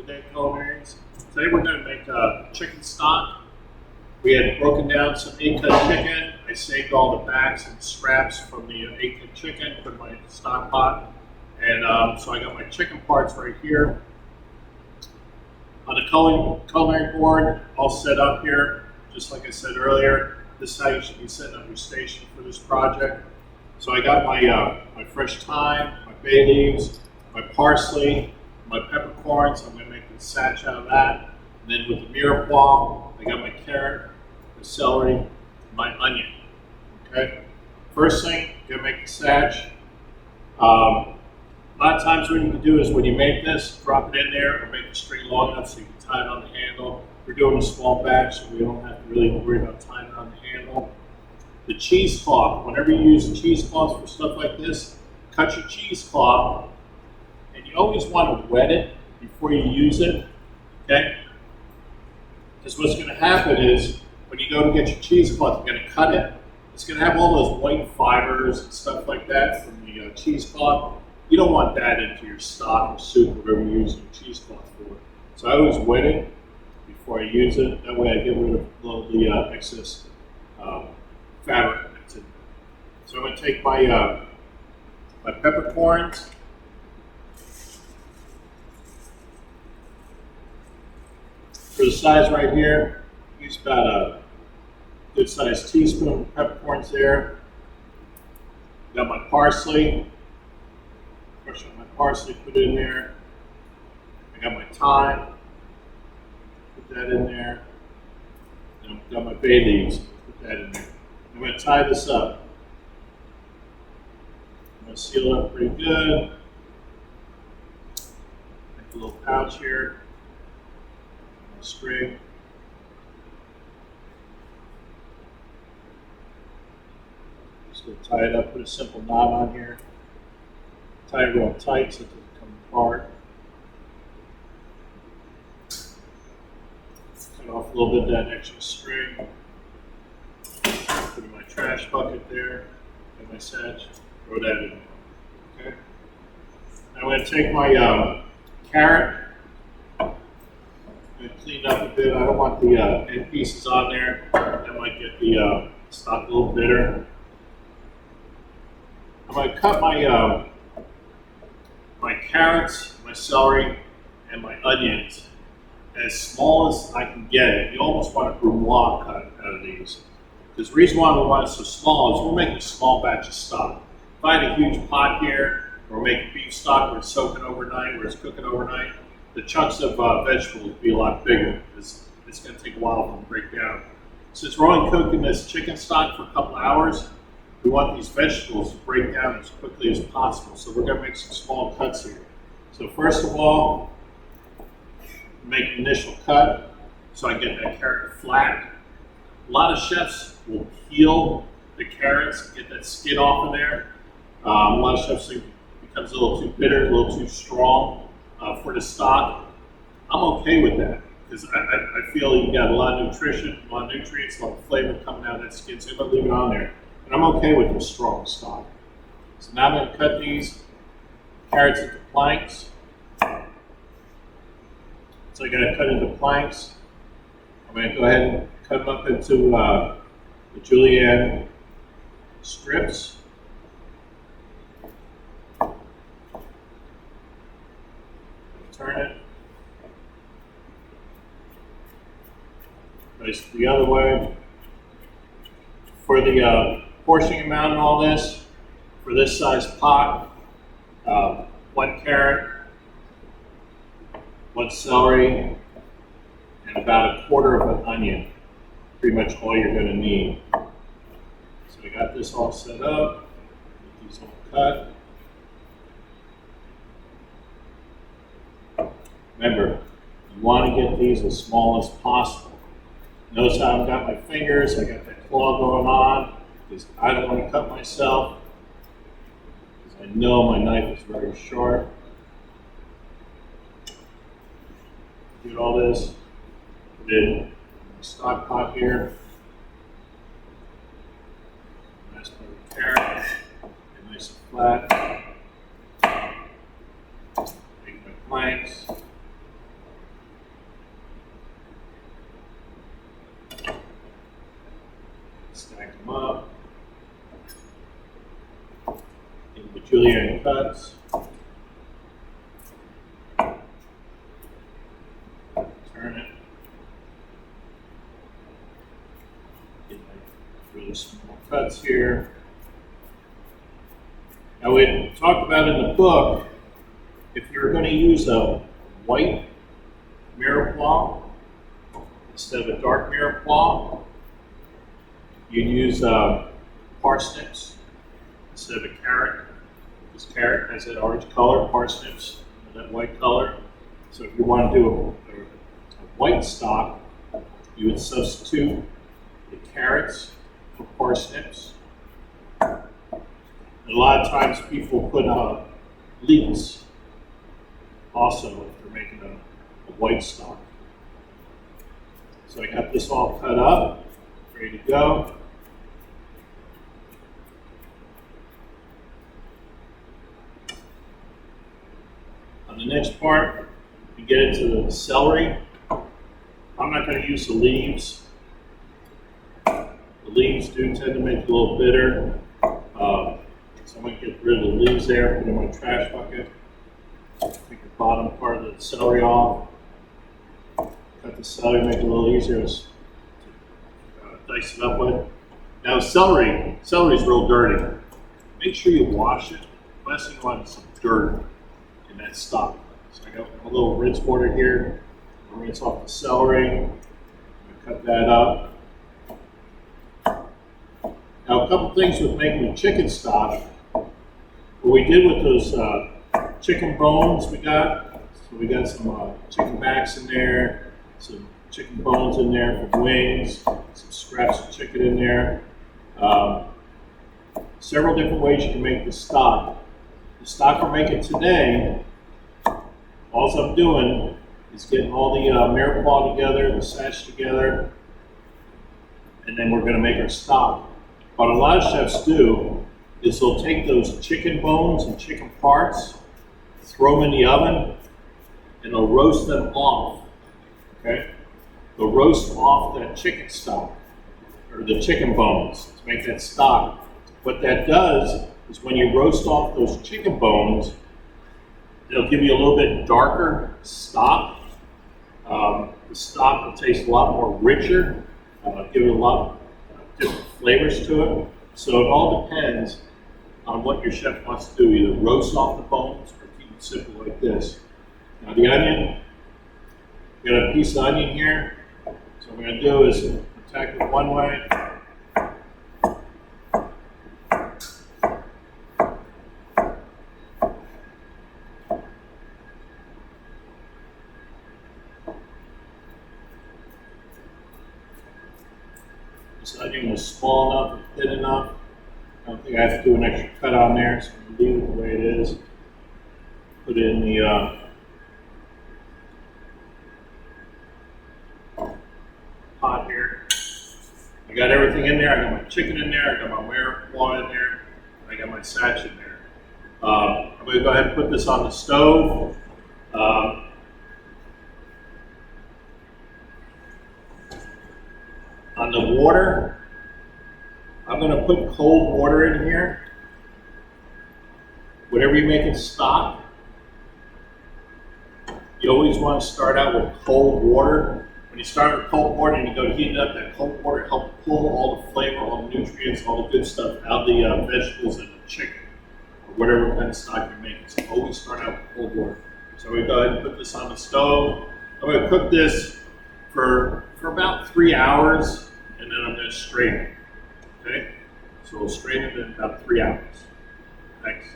Good day, culinarians. Today we're going to make chicken stock. We had broken down some 8-cut chicken. I saved all the backs and scraps from the 8-cut chicken, put in my stock pot. And so I got my chicken parts right here. On the culinary board, all set up here. Just like I said earlier, this is how you should be setting up your station for this project. So I got my fresh thyme, my bay leaves, my parsley, my peppercorns. I'm going to make a satch out of that. And then with the mirepoix, I got my carrot, my celery, my onion. Okay. First thing, you're going to make the satch. A lot of times what you can do is when you make this, drop it in there or make the string long enough so you can tie it on the handle. We're doing a small batch, so we don't have to really worry about tying it on the handle. The cheesecloth, whenever you use a cheesecloth for stuff like this, cut your cheesecloth, and you always want to wet it before you use it, okay? Because what's going to happen is when you go to get your cheesecloth, you're going to cut it. It's going to have all those white fibers and stuff like that from the cheesecloth. You don't want that into your stock or soup or whatever you're using your cheesecloth for. So I always wet it before I use it. That way I get rid of all the excess fabric that's in there. So I'm going to take my my peppercorns. For the size right here, use about a good sized teaspoon of peppercorns there. Got my parsley. Crush up my parsley, put it in there. I got my thyme. Put that in there. And I've got my bay leaves. Put that in there. I'm going to tie this up. I'm going to seal it up pretty good. Make a little pouch here. A string. Just going to tie it up, put a simple knot on here. Tie it real tight so it doesn't come apart. Cut off a little bit of that extra string. Put in my trash bucket there. And my satch. Throw that in. Okay. Now I'm going to take my carrot. I'm going to clean it up a bit. I don't want the end pieces on there. That might get the stock a little bitter. I'm going to cut my my carrots, my celery, and my onions as small as I can get it. You almost want a brunoise cut out of these. Because the reason why we want it so small is we're making a small batch of stock. If I had a huge pot here, or we're making beef stock where it's soaking overnight, where it's cooking overnight, the chunks of vegetables would be a lot bigger because it's going to take a while for them to break down. Since we're only cooking this chicken stock for a couple hours, we want these vegetables to break down as quickly as possible. So we're going to make some small cuts here. So first of all, make an initial cut so I get that carrot flat. A lot of chefs will peel the carrots and get that skin off of there. A lot of chefs think it becomes a little too bitter, a little too strong for the stock. I'm okay with that because I feel you got a lot of nutrition, a lot of nutrients, a lot of flavor coming out of that skin, so I'm going to leave it on there. And I'm okay with this strong stock. So now I'm going to cut these carrots into planks. So I got to cut into planks. I'm going to go ahead and cut them up into the julienne strips. Turn it. Face it the other way. For the portioning amount and all this, for this size pot, 1 carrot, 1 celery, and about 1/4 of an onion. Pretty much all you're going to need. So I got this all set up. Get these all cut. Remember, you want to get these as small as possible. Notice how I've got my fingers, I got that claw going on, because I don't want to cut myself, because I know my knife is very sharp. Get all this, put it in my stock pot here. Nice part of the carrot, get nice and flat. Make my planks. julienne cuts. Turn it. Get my really small cuts here. Now we talked about in the book, if you're going to use a white mirepoix instead of a dark mirepoix, you'd use parsnips instead of a carrot. This carrot has that orange color, parsnips have that white color. So if you want to do a white stock, you would substitute the carrots for parsnips. And a lot of times people put leeks also if they're making a white stock. So I got this all cut up, ready to go. On the next part, we get into the celery. I'm not going to use the leaves. The leaves do tend to make it a little bitter. So I'm going to get rid of the leaves there, put in my trash bucket. Take the bottom part of the celery off. Cut the celery, make it a little easier to dice it up with. Now celery is real dirty. Make sure you wash it. Last thing you want is some dirt in that stock. So I got a little rinse water here. I'll rinse off the celery. Cut that up. Now a couple things with making the chicken stock. What we did with those chicken bones we got, so we got some chicken backs in there, some chicken bones in there for wings, some scraps of chicken in there. Several different ways you can make the stock. The stock we're making today, all I'm doing is getting all the mirepoix together, the sach together, and then we're going to make our stock. What a lot of chefs do is they'll take those chicken bones and chicken parts, throw them in the oven, and they'll roast them off, okay? They'll roast off that chicken stock, or the chicken bones, to make that stock. What that does is when you roast off those chicken bones, it'll give you a little bit darker stock. The stock will taste a lot more richer, give it a lot of different flavors to it. So it all depends on what your chef wants to do, either roast off the bones or keep it simple like this. Now the onion, we got a piece of onion here. So what I'm going to do is attack it one way. This onion was small enough and thin enough. I don't think I have to do an extra cut on there, so I'm going to leave it the way it is. Put it in the pot here. I got everything in there. I got my chicken in there. I got my mirepoix in there. And I got my sach in there. I'm going to go ahead and put this on the stove. On the water, I'm going to put cold water in here. Whatever you make in stock, you always want to start out with cold water. When you start with cold water and you go to heat it up, that cold water helps pull all the flavor, all the nutrients, all the good stuff out of the vegetables and the chicken, or whatever kind of stock you're making. So always start out with cold water. So we go ahead and put this on the stove. I'm going to cook this for about 3 hours, and then I'm going to strain it. Okay? So we'll strain it in about 3 hours. Thanks.